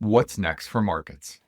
What's next for markets?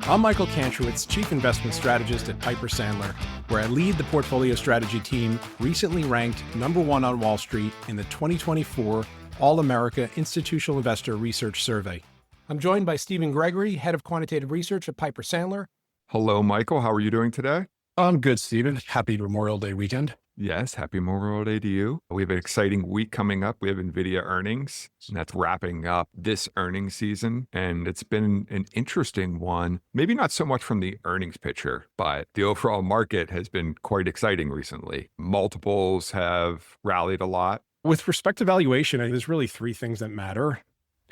I'm Michael Kantrowitz, Chief Investment Strategist at Piper Sandler, where I lead the portfolio strategy team, recently ranked #1 on Wall Street in the 2024 All-America Institutional Investor Research Survey. I'm joined by Stephen Gregory, Head of Quantitative Research at Piper Sandler. Hello, Michael. How are you doing today? I'm good, Stephen. Happy Memorial Day weekend. Yes, happy Memorial Day to you. We have an exciting week coming up. We have NVIDIA earnings, and that's wrapping up this earnings season. And it's been an interesting one, maybe not so much from the earnings picture, but the overall market has been quite exciting recently. Multiples have rallied a lot. With respect to valuation, there's really three things that matter.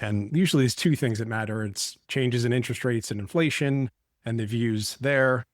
And usually there's two things that matter. It's changes in interest rates and inflation and the views there,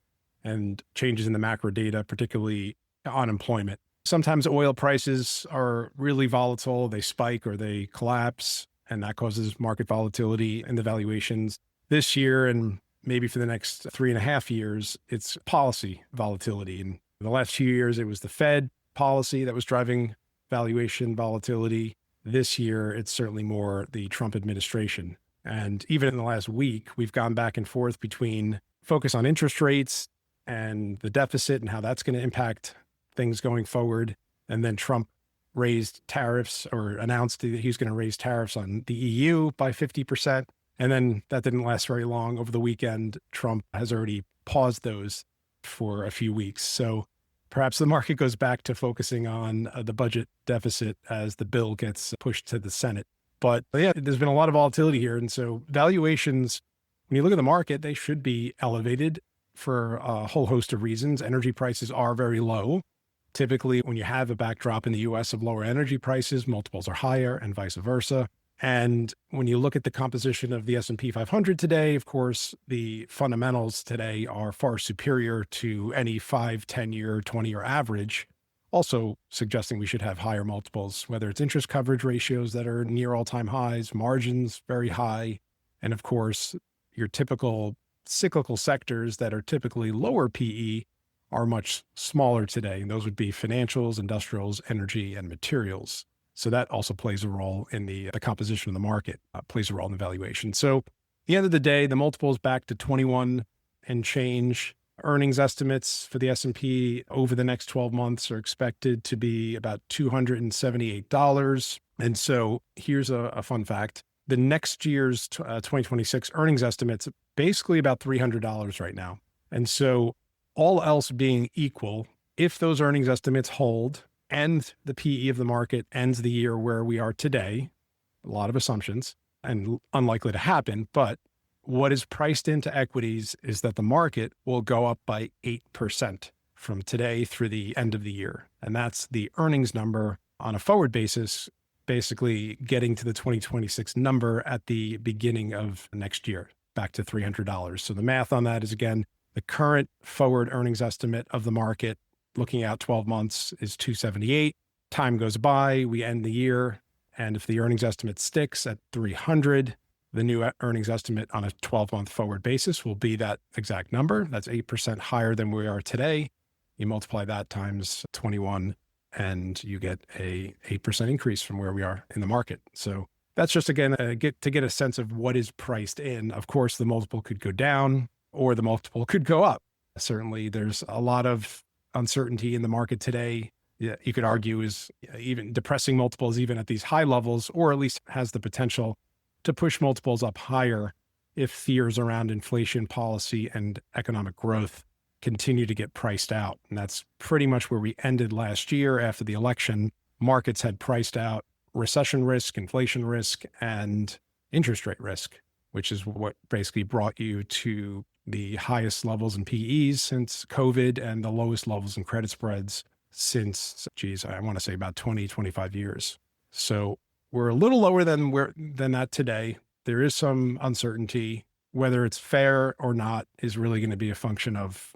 and changes in the macro data, particularly unemployment. Sometimes oil prices are really volatile. They spike or they collapse, and that causes market volatility in the valuations. This year, and maybe for the next 3.5 years, it's policy volatility. And in the last few years, it was the Fed policy that was driving valuation volatility. This year, it's certainly more the Trump administration. And even in the last week, we've gone back and forth between focus on interest rates and the deficit and how that's going to impact things going forward. And then Trump raised tariffs, or announced that he's going to raise tariffs on the EU by 50%. And then that didn't last very long. Over the weekend, Trump has already paused those for a few weeks. So perhaps the market goes back to focusing on the budget deficit as the bill gets pushed to the Senate. But yeah, there's been a lot of volatility here. And so valuations, when you look at the market, they should be elevated for a whole host of reasons. Energy prices are very low. Typically, when you have a backdrop in the US of lower energy prices, multiples are higher and vice versa. And when you look at the composition of the S&P 500 today, of course, the fundamentals today are far superior to any 5, 10-year, 20-year average, also suggesting we should have higher multiples, whether it's interest coverage ratios that are near all-time highs, margins very high, and of course, your typical cyclical sectors that are typically lower PE are much smaller today. And those would be financials, industrials, energy, and materials. So that also plays a role in the composition of the market, plays a role in the valuation. So at the end of the day, the multiple is back to 21 and change. Earnings estimates for the S&P over the next 12 months are expected to be about $278. And so here's a fun fact. The next year's 2026 earnings estimates basically about $300 right now. And so all else being equal, if those earnings estimates hold and the PE of the market ends the year where we are today, a lot of assumptions and unlikely to happen, but what is priced into equities is that the market will go up by 8% from today through the end of the year. And that's the earnings number on a forward basis, basically getting to the 2026 number at the beginning of next year, back to $300. So the math on that is, again, the current forward earnings estimate of the market looking out 12 months is 278. Time goes by, we end the year, and if the earnings estimate sticks at 300, the new earnings estimate on a 12-month forward basis will be that exact number. That's 8% higher than we are today. You multiply that times 21, and you get a 8% increase from where we are in the market. So that's just, again, to get a sense of what is priced in. Of course, the multiple could go down or the multiple could go up. Certainly, there's a lot of uncertainty in the market today. You could argue is even depressing multiples even at these high levels, or at least has the potential to push multiples up higher if fears around inflation policy and economic growth continue to get priced out. And that's pretty much where we ended last year after the election. Markets had priced out recession risk, inflation risk, and interest rate risk, which is what basically brought you to the highest levels in PEs since COVID and the lowest levels in credit spreads since, I want to say about 20, 25 years. So we're a little lower than that today. There is some uncertainty. Whether it's fair or not is really going to be a function of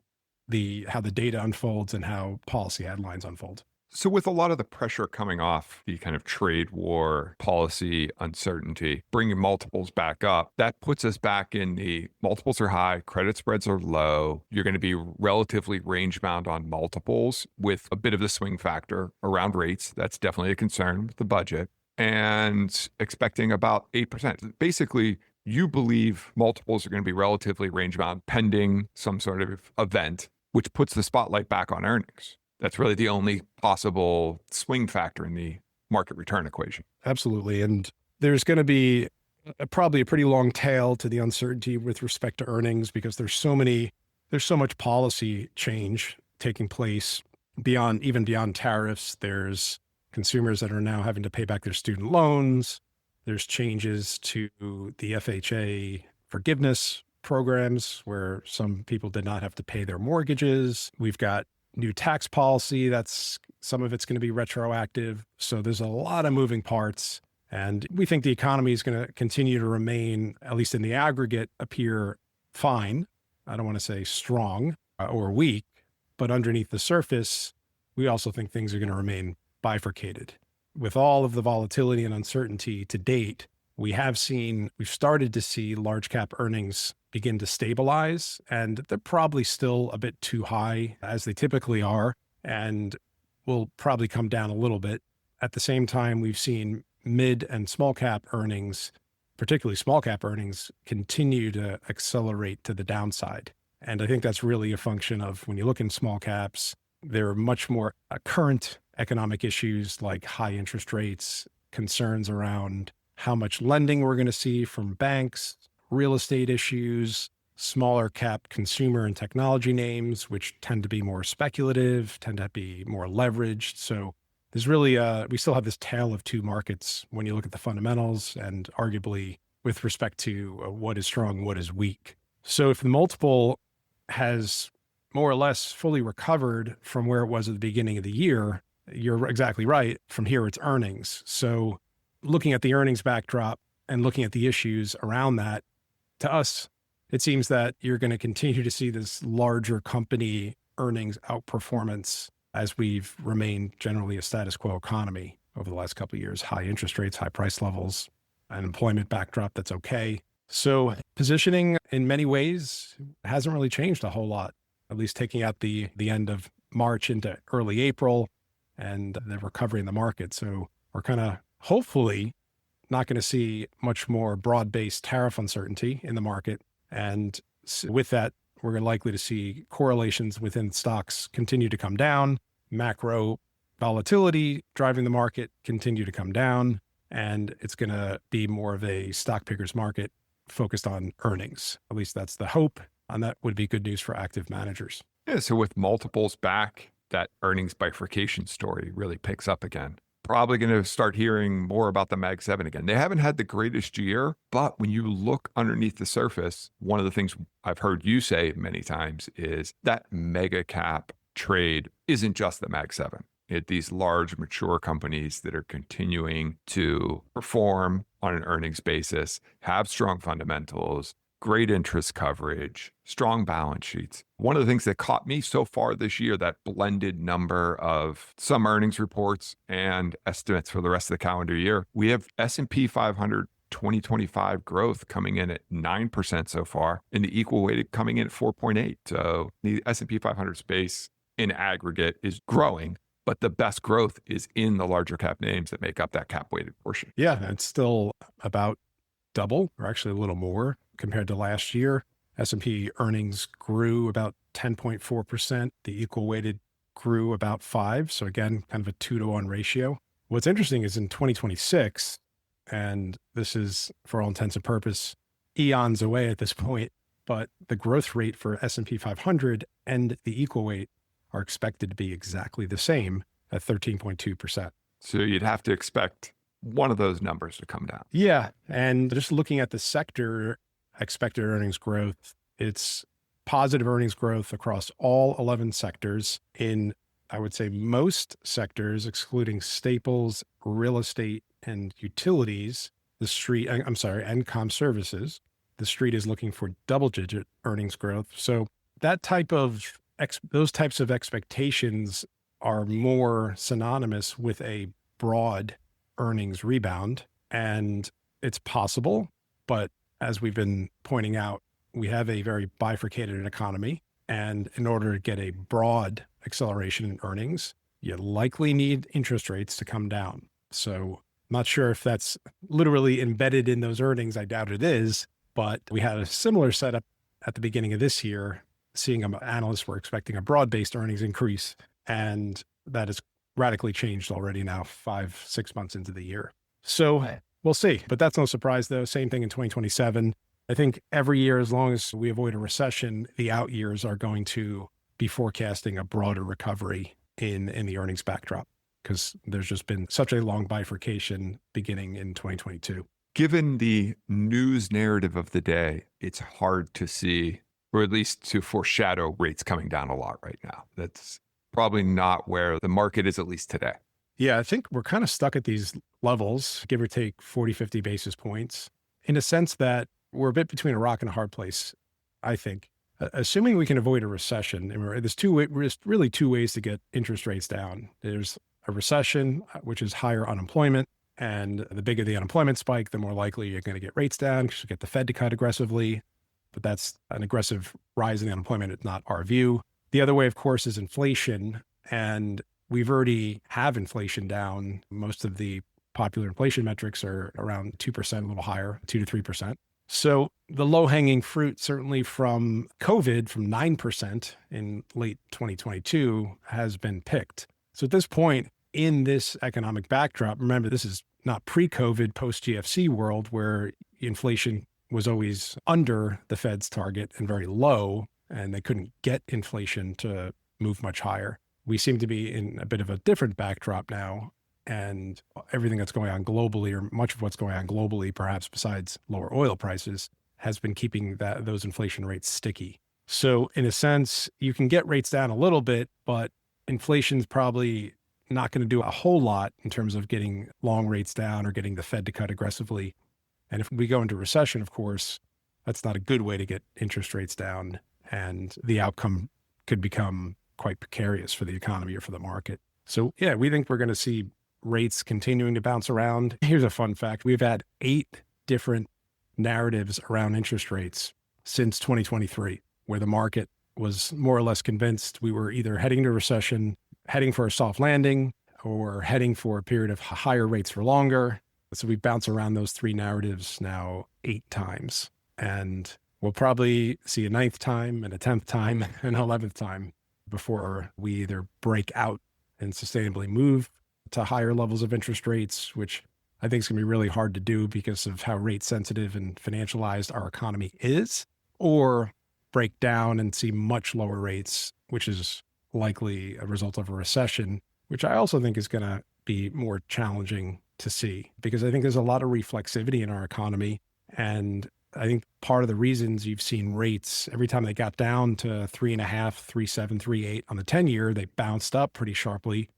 how the data unfolds and how policy headlines unfold. So, with a lot of the pressure coming off the kind of trade war policy uncertainty, bringing multiples back up, that puts us back in the multiples are high, credit spreads are low. You're going to be relatively range bound on multiples with a bit of the swing factor around rates. That's definitely a concern with the budget. And expecting about 8%. Basically, you believe multiples are going to be relatively range bound pending some sort of event, which puts the spotlight back on earnings. That's really the only possible swing factor in the market return equation. Absolutely. And there's going to be probably a pretty long tail to the uncertainty with respect to earnings because there's so much policy change taking place even beyond tariffs. There's consumers that are now having to pay back their student loans. There's changes to the FHA forgiveness programs where some people did not have to pay their mortgages. We've got new tax policy. Some of it's going to be retroactive. So there's a lot of moving parts. And we think the economy is going to continue to remain, at least in the aggregate, appear fine. I don't want to say strong or weak, but underneath the surface, we also think things are going to remain bifurcated. With all of the volatility and uncertainty to date, we've started to see large cap earnings begin to stabilize, and they're probably still a bit too high as they typically are, and will probably come down a little bit. At the same time, we've seen mid and small cap earnings, particularly small cap earnings, continue to accelerate to the downside. And I think that's really a function of when you look in small caps, there are much more current economic issues like high interest rates, concerns around how much lending we're going to see from banks, real estate issues, smaller cap consumer and technology names, which tend to be more speculative, tend to be more leveraged. So there's really, we still have this tale of two markets when you look at the fundamentals and arguably with respect to what is strong, what is weak. So if the multiple has more or less fully recovered from where it was at the beginning of the year, you're exactly right. From here, it's earnings. So looking at the earnings backdrop and looking at the issues around that, to us, it seems that you're going to continue to see this larger company earnings outperformance as we've remained generally a status quo economy over the last couple of years. High interest rates, high price levels, an employment backdrop that's okay. So positioning in many ways hasn't really changed a whole lot, at least taking out the end of March into early April and the recovery in the market. So we're kind of hopefully not going to see much more broad-based tariff uncertainty in the market. And with that, we're likely to see correlations within stocks continue to come down, macro volatility driving the market continue to come down, and it's going to be more of a stock pickers market focused on earnings. At least that's the hope, and that would be good news for active managers. Yeah, so with multiples back, that earnings bifurcation story really picks up again. Probably going to start hearing more about the Mag 7 again. They haven't had the greatest year, but when you look underneath the surface, one of the things I've heard you say many times is that mega cap trade isn't just the Mag 7. These large mature companies that are continuing to perform on an earnings basis, have strong fundamentals, great interest coverage, strong balance sheets. One of the things that caught me so far this year, that blended number of some earnings reports and estimates for the rest of the calendar year, we have S&P 500 2025 growth coming in at 9% so far, and the equal weighted coming in at 4.8. So the S&P 500 space in aggregate is growing, but the best growth is in the larger cap names that make up that cap weighted portion. Yeah, it's still about double, or actually a little more compared to last year. S&P earnings grew about 10.4%. The equal weighted grew about 5%. So again, kind of a 2-to-1 ratio. What's interesting is in 2026, and this is for all intents and purposes eons away at this point, but the growth rate for S&P 500 and the equal weight are expected to be exactly the same at 13.2%. So you'd have to expect one of those numbers to come down. Yeah. And just looking at the sector expected earnings growth, it's positive earnings growth across all 11 sectors in, I would say, most sectors, excluding staples, real estate, and utilities, and comm services. The street is looking for double-digit earnings growth. So those types of expectations are more synonymous with a broad earnings rebound. And it's possible, but as we've been pointing out, we have a very bifurcated economy. And in order to get a broad acceleration in earnings, you likely need interest rates to come down. So I'm not sure if that's literally embedded in those earnings. I doubt it is, but we had a similar setup at the beginning of this year, seeing analysts were expecting a broad-based earnings increase, and that has radically changed already now 5-6 months into the year. So we'll see, but that's no surprise though. Same thing in 2027. I think every year, as long as we avoid a recession, the out years are going to be forecasting a broader recovery in the earnings backdrop, because there's just been such a long bifurcation beginning in 2022. Given the news narrative of the day, it's hard to see, or at least to foreshadow rates coming down a lot right now. That's probably not where the market is, at least today. Yeah, I think we're kind of stuck at these levels, give or take 40, 50 basis points, in a sense that we're a bit between a rock and a hard place, I think. Assuming we can avoid a recession, and there's really two ways to get interest rates down. There's a recession, which is higher unemployment. And the bigger the unemployment spike, the more likely you're going to get rates down because you get the Fed to cut aggressively. But that's an aggressive rise in the unemployment. It's not our view. The other way, of course, is inflation. And we've already have inflation down. Most of the popular inflation metrics are around 2%, a little higher, 2 to 3%. So the low-hanging fruit, certainly from COVID, from 9% in late 2022, has been picked. So at this point, in this economic backdrop, remember, this is not pre-COVID, post-GFC world where inflation was always under the Fed's target and very low, and they couldn't get inflation to move much higher. We seem to be in a bit of a different backdrop now, and everything that's going on globally, or much of what's going on globally, perhaps besides lower oil prices, has been keeping those inflation rates sticky. So in a sense, you can get rates down a little bit, but inflation's probably not going to do a whole lot in terms of getting long rates down or getting the Fed to cut aggressively. And if we go into recession, of course, that's not a good way to get interest rates down. And the outcome could become quite precarious for the economy or for the market. So yeah, we think we're going to see rates continuing to bounce around. Here's a fun fact. We've had 8 different narratives around interest rates since 2023, where the market was more or less convinced we were either heading to recession, heading for a soft landing, or heading for a period of higher rates for longer. So we bounce around those 3 narratives now 8 times. And we'll probably see a 9th time and a 10th time and an 11th time before we either break out and sustainably move to higher levels of interest rates, which I think is going to be really hard to do because of how rate sensitive and financialized our economy is, or break down and see much lower rates, which is likely a result of a recession, which I also think is going to be more challenging to see, because I think there's a lot of reflexivity in our economy. And I think part of the reasons you've seen rates, every time they got down to 3.5, 3.7, 3.8 on the 10-year, they bounced up pretty sharply,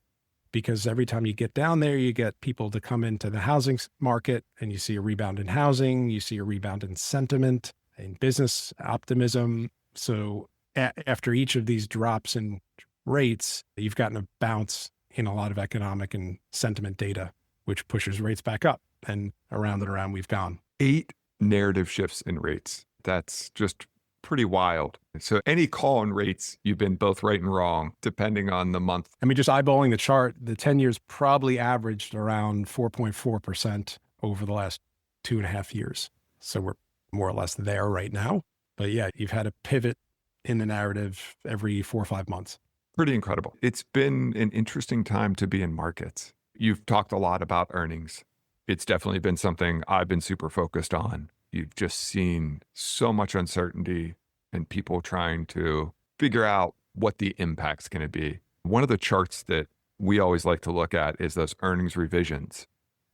because every time you get down there, you get people to come into the housing market and you see a rebound in housing, you see a rebound in sentiment, in business optimism. So after each of these drops in rates, you've gotten a bounce in a lot of economic and sentiment data, which pushes rates back up, and around we've gone. 8 narrative shifts in rates. That's just pretty wild. So any call on rates, you've been both right and wrong, depending on the month. I mean, just eyeballing the chart, the 10 years probably averaged around 4.4% over the last 2.5 years. So we're more or less there right now. But yeah, you've had a pivot in the narrative every 4 or 5 months. Pretty incredible. It's been an interesting time to be in markets. You've talked a lot about earnings. It's definitely been something I've been super focused on. You've just seen so much uncertainty and people trying to figure out what the impact's going to be. One of the charts that we always like to look at is those earnings revisions,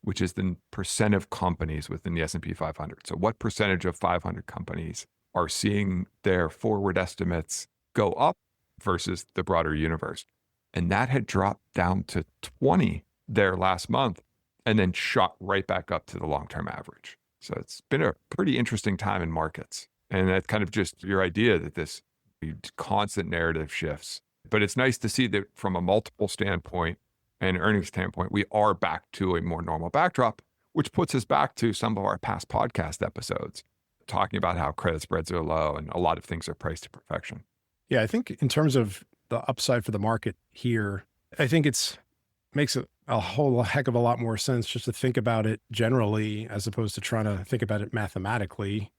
which is the percent of companies within the S&P 500. So what percentage of 500 companies are seeing their forward estimates go up versus the broader universe? And that had dropped down to 20 there last month and then shot right back up to the long-term average. So it's been a pretty interesting time in markets. And that's kind of just your idea that this constant narrative shifts. But it's nice to see that from a multiple standpoint and earnings standpoint, we are back to a more normal backdrop, which puts us back to some of our past podcast episodes, talking about how credit spreads are low and a lot of things are priced to perfection. Yeah, I think in terms of the upside for the market here, I think makes a whole heck of a lot more sense just to think about it generally as opposed to trying to think about it mathematically.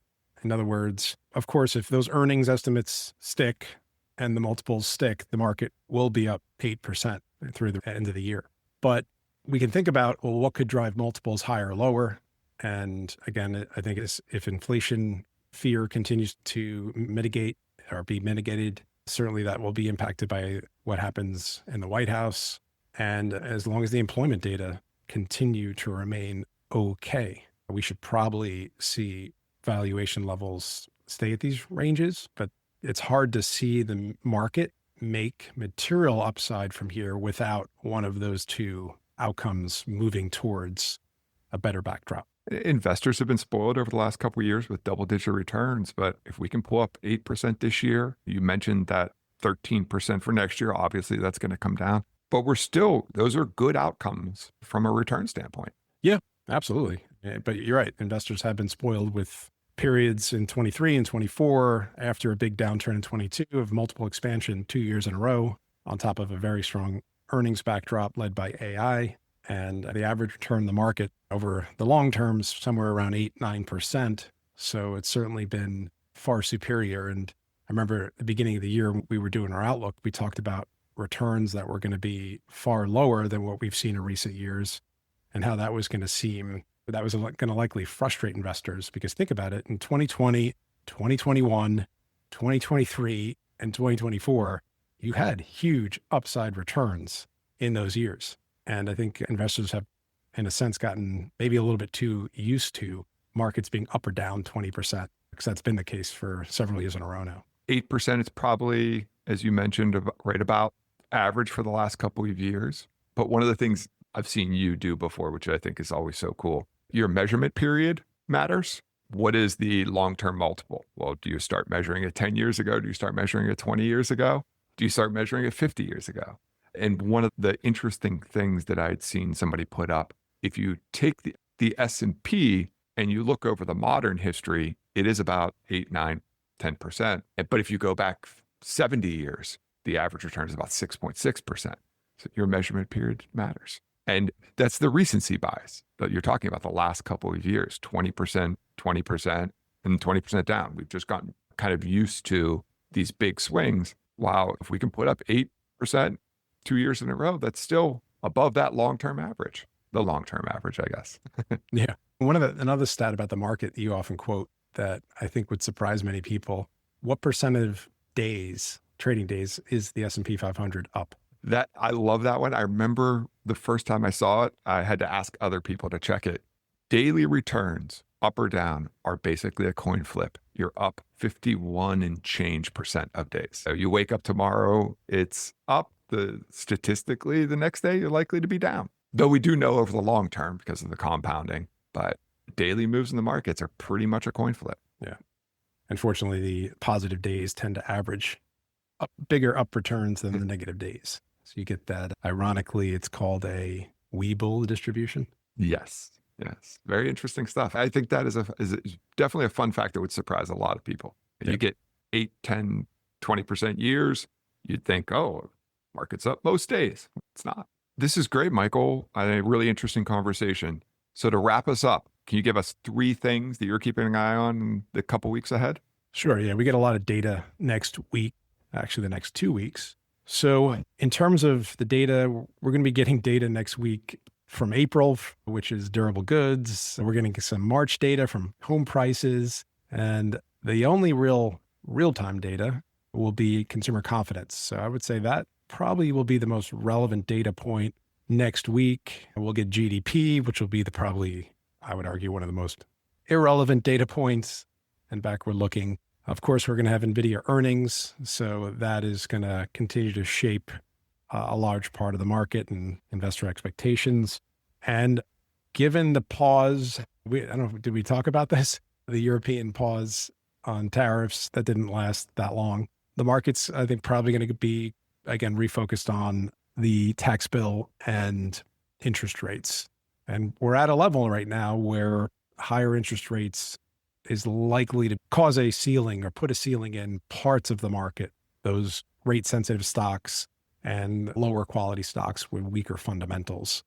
In other words, of course, if those earnings estimates stick and the multiples stick, the market will be up 8% through the end of the year. But we can think about, well, what could drive multiples higher or lower? And again, I think if inflation fear continues to mitigate or be mitigated, certainly that will be impacted by what happens in the White House. And as long as the employment data continue to remain okay, we should probably see valuation levels stay at these ranges. But it's hard to see the market make material upside from here without one of those two outcomes moving towards a better backdrop. Investors have been spoiled over the last couple of years with double-digit returns, but if we can pull up 8% this year, you mentioned that 13% for next year, obviously that's going to come down. But those are good outcomes from a return standpoint. Yeah, absolutely. But you're right. Investors have been spoiled with periods in 23 and 24 after a big downturn in 22 of multiple expansion 2 years in a row on top of a very strong earnings backdrop led by AI. And the average return in the market over the long term is somewhere around 8-9%. So it's certainly been far superior. And I remember at the beginning of the year, we were doing our outlook, we talked about returns that were going to be far lower than what we've seen in recent years and how that was going to likely frustrate investors. Because think about it, in 2020, 2021, 2023, and 2024, you had huge upside returns in those years. And I think investors have, in a sense, gotten maybe a little bit too used to markets being up or down 20%, because that's been the case for several years in a row now. 8% is probably, as you mentioned, right about average for the last couple of years. But one of the things I've seen you do before, which I think is always so cool, your measurement period matters. What is the long-term multiple? Well, do you start measuring it 10 years ago? Do you start measuring it 20 years ago? Do you start measuring it 50 years ago? And one of the interesting things that I had seen somebody put up, if you take the S&P and you look over the modern history, it is about 8, 9, 10%. But if you go back 70 years, the average return is about 6.6%. So your measurement period matters. And that's the recency bias that you're talking about the last couple of years, 20%, 20%, and 20% down. We've just gotten kind of used to these big swings. Wow, if we can put up 8% 2 years in a row, that's still above that long-term average. The long-term average, I guess. Yeah. Another stat about the market that you often quote that I think would surprise many people, what percent of trading days, is the S&P 500 up? I love that one. I remember the first time I saw it, I had to ask other people to check it. Daily returns, up or down, are basically a coin flip. You're up 51 and change percent of days. So you wake up tomorrow, it's up. Statistically, the next day, you're likely to be down. Though we do know over the long term because of the compounding, but daily moves in the markets are pretty much a coin flip. Yeah. Unfortunately, the positive days tend to average bigger up returns than the negative days. So you get that. Ironically, it's called a Webull distribution. Yes. Very interesting stuff. I think that is definitely a fun fact that would surprise a lot of people. Yeah. You get 8, 10, 20% years, you'd think, oh, market's up most days. It's not. This is great, Michael. A really interesting conversation. So to wrap us up, can you give us 3 things that you're keeping an eye on in the couple weeks ahead? Sure. Yeah. We get a lot of data next week, actually the next 2 weeks. So in terms of the data, we're going to be getting data next week from April, which is durable goods. We're going to get some March data from home prices. And the only real-time data will be consumer confidence. So I would say that probably will be the most relevant data point next week. We'll get GDP, which will be I would argue, one of the most irrelevant data points and backward looking. Of course, we're going to have NVIDIA earnings. So that is going to continue to shape a large part of the market and investor expectations. And given the pause, I don't know, did we talk about this? The European pause on tariffs that didn't last that long. The market's, I think, probably going to be again, refocused on the tax bill and interest rates. And we're at a level right now where higher interest rates is likely to cause a ceiling or put a ceiling in parts of the market, those rate sensitive stocks and lower quality stocks with weaker fundamentals.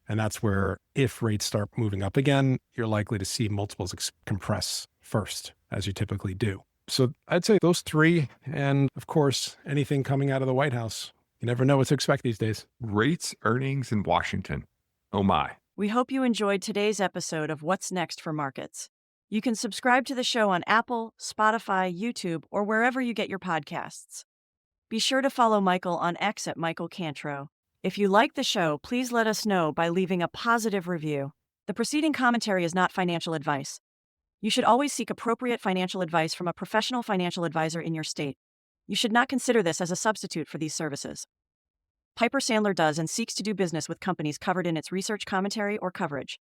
And that's where, if rates start moving up again, you're likely to see multiples compress first, as you typically do. So I'd say those three. And of course, anything coming out of the White House. You never know what to expect these days. Rates, earnings in Washington. Oh my. We hope you enjoyed today's episode of What's Next for Markets. You can subscribe to the show on Apple, Spotify, YouTube, or wherever you get your podcasts. Be sure to follow Michael on X at Michael Cantro. If you like the show, please let us know by leaving a positive review. The preceding commentary is not financial advice. You should always seek appropriate financial advice from a professional financial advisor in your state. You should not consider this as a substitute for these services. Piper Sandler does and seeks to do business with companies covered in its research commentary or coverage.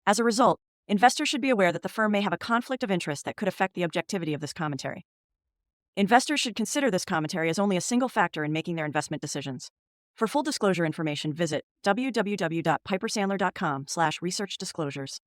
As a result, investors should be aware that the firm may have a conflict of interest that could affect the objectivity of this commentary. Investors should consider this commentary as only a single factor in making their investment decisions. For full disclosure information, visit www.pipersandler.com/researchdisclosures.